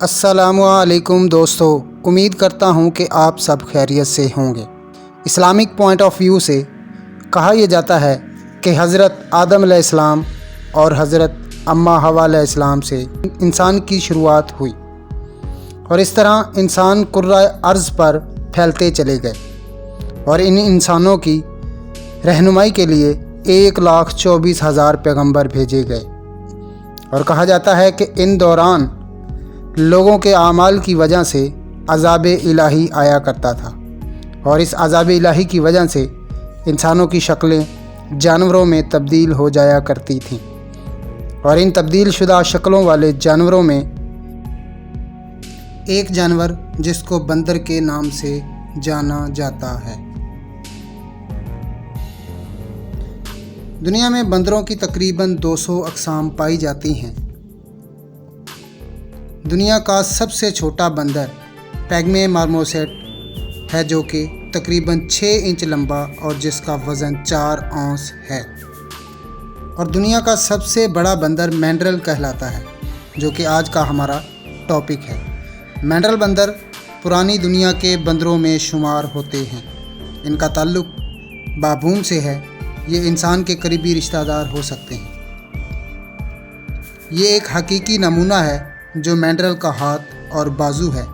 السلام علیکم دوستو، امید کرتا ہوں کہ آپ سب خیریت سے ہوں گے۔ اسلامک پوائنٹ آف ویو سے کہا یہ جاتا ہے کہ حضرت آدم علیہ السلام اور حضرت اماں حوا علیہ السلام سے انسان کی شروعات ہوئی، اور اس طرح انسان کرۂ ارض پر پھیلتے چلے گئے، اور ان انسانوں کی رہنمائی کے لیے 1,24,000 پیغمبر بھیجے گئے۔ اور کہا جاتا ہے کہ ان دوران لوگوں کے اعمال کی وجہ سے عذاب الہی آیا کرتا تھا، اور اس عذاب الہی کی وجہ سے انسانوں کی شکلیں جانوروں میں تبدیل ہو جایا کرتی تھیں، اور ان تبدیل شدہ شکلوں والے جانوروں میں ایک جانور جس کو بندر کے نام سے جانا جاتا ہے۔ دنیا میں بندروں کی تقریباً 200 اقسام پائی جاتی ہیں۔ دنیا کا سب سے چھوٹا بندر پیگمے مارموسیٹ ہے، جو کہ تقریباً 6 انچ لمبا اور جس کا وزن 4 اونس ہے۔ اور دنیا کا سب سے بڑا بندر مینڈرل کہلاتا ہے، جو کہ آج کا ہمارا ٹاپک ہے۔ مینڈرل بندر پرانی دنیا کے بندروں میں شمار ہوتے ہیں۔ ان کا تعلق بابون سے ہے۔ یہ انسان کے قریبی رشتہ دار ہو سکتے ہیں۔ یہ ایک حقیقی نمونہ ہے جو مینڈرل کا ہاتھ اور بازو ہے۔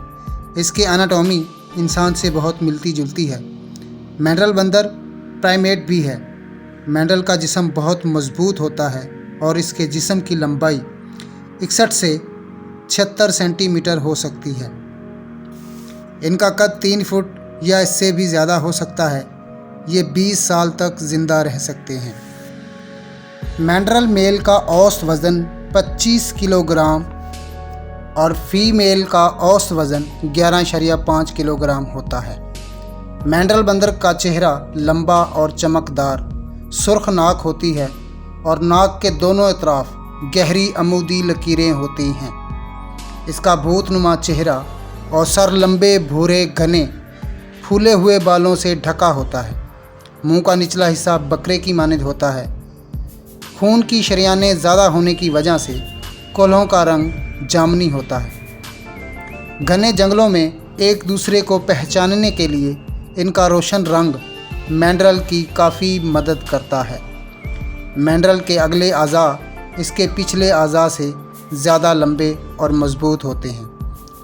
اس کی اناٹومی انسان سے بہت ملتی جلتی ہے۔ مینڈرل بندر پرائمیٹ بھی ہے۔ مینڈرل کا جسم بہت مضبوط ہوتا ہے، اور اس کے جسم کی لمبائی 61 سے 76 سینٹی میٹر ہو سکتی ہے۔ ان کا قد 3 فٹ یا اس سے بھی زیادہ ہو سکتا ہے۔ یہ 20 سال تک زندہ رہ سکتے ہیں۔ مینڈرل میل کا اوسط وزن 25 کلو گرام اور فیمیل کا اوسط وزن 11.5 کلو گرام ہوتا ہے۔ مینڈرل بندر کا چہرہ لمبا اور چمکدار سرخ ناک ہوتی ہے، اور ناک کے دونوں اطراف گہری عمودی لکیریں ہوتی ہیں۔ اس کا بھوت نما چہرہ اور سر لمبے بھورے گھنے پھولے ہوئے بالوں سے ڈھکا ہوتا ہے۔ منہ کا نچلا حصہ بکرے کی مانند ہوتا ہے۔ خون کی شریانیں زیادہ ہونے کی وجہ سے کولہوں کا رنگ جامنی ہوتا ہے۔ گھنے جنگلوں میں ایک دوسرے کو پہچاننے کے لیے ان کا روشن رنگ مینڈرل کی کافی مدد کرتا ہے۔ مینڈرل کے اگلے اعضاء اس کے پچھلے اعضاء سے زیادہ لمبے اور مضبوط ہوتے ہیں۔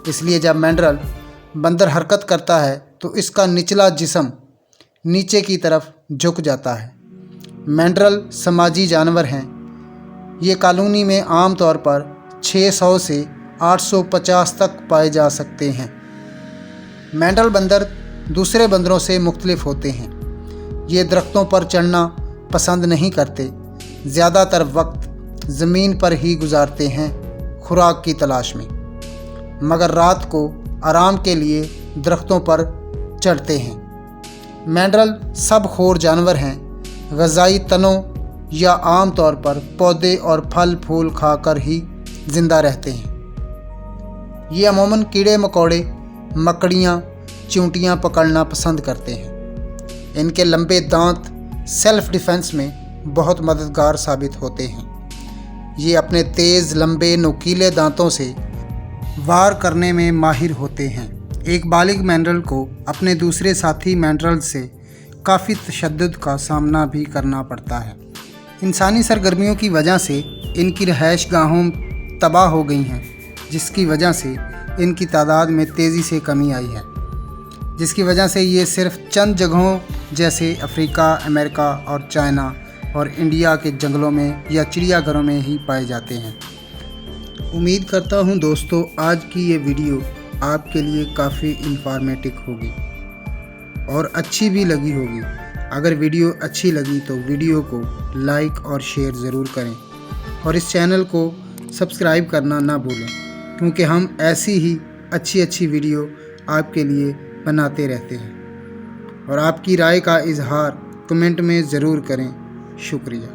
اس لیے جب مینڈرل بندر حرکت کرتا ہے تو اس کا نچلا جسم نیچے کی طرف جھک جاتا ہے۔ مینڈرل سماجی جانور ہیں۔ یہ کالونی میں عام طور پر 600 سے 850 تک پائے جا سکتے ہیں۔ مینڈرل بندر دوسرے بندروں سے مختلف ہوتے ہیں۔ یہ درختوں پر چڑھنا پسند نہیں کرتے، زیادہ تر وقت زمین پر ہی گزارتے ہیں خوراک کی تلاش میں، مگر رات کو آرام کے لیے درختوں پر چڑھتے ہیں۔ مینڈرل سب خور جانور ہیں۔ غذائی تنوں یا عام طور پر پودے اور پھل پھول کھا کر ہی زندہ رہتے ہیں۔ یہ عموماً کیڑے مکوڑے، مکڑیاں، چیونٹیاں پکڑنا پسند کرتے ہیں۔ ان کے لمبے دانت سیلف ڈیفنس میں بہت مددگار ثابت ہوتے ہیں۔ یہ اپنے تیز لمبے نوکیلے دانتوں سے وار کرنے میں ماہر ہوتے ہیں۔ ایک بالغ مینڈرل کو اپنے دوسرے ساتھی مینڈرل سے کافی تشدد کا سامنا بھی کرنا پڑتا ہے۔ انسانی سرگرمیوں کی وجہ سے ان کی رہائش گاہوں تباہ ہو گئی ہیں، جس کی وجہ سے ان کی تعداد میں تیزی سے کمی آئی ہے، جس کی وجہ سے یہ صرف چند جگہوں جیسے افریقہ، امریکہ اور چائنا اور انڈیا کے جنگلوں میں یا چڑیا گھروں میں ہی پائے جاتے ہیں۔ امید کرتا ہوں دوستو آج کی یہ ویڈیو آپ کے لیے کافی انفارمیٹک ہوگی اور اچھی بھی لگی ہوگی۔ اگر ویڈیو اچھی لگی تو ویڈیو کو لائک اور شیئر ضرور کریں، اور اس چینل کو سبسکرائب کرنا نہ بھولیں، کیونکہ ہم ایسی ہی اچھی ویڈیو آپ کے لیے بناتے رہتے ہیں۔ اور آپ کی رائے کا اظہار کمنٹ میں ضرور کریں۔ شکریہ۔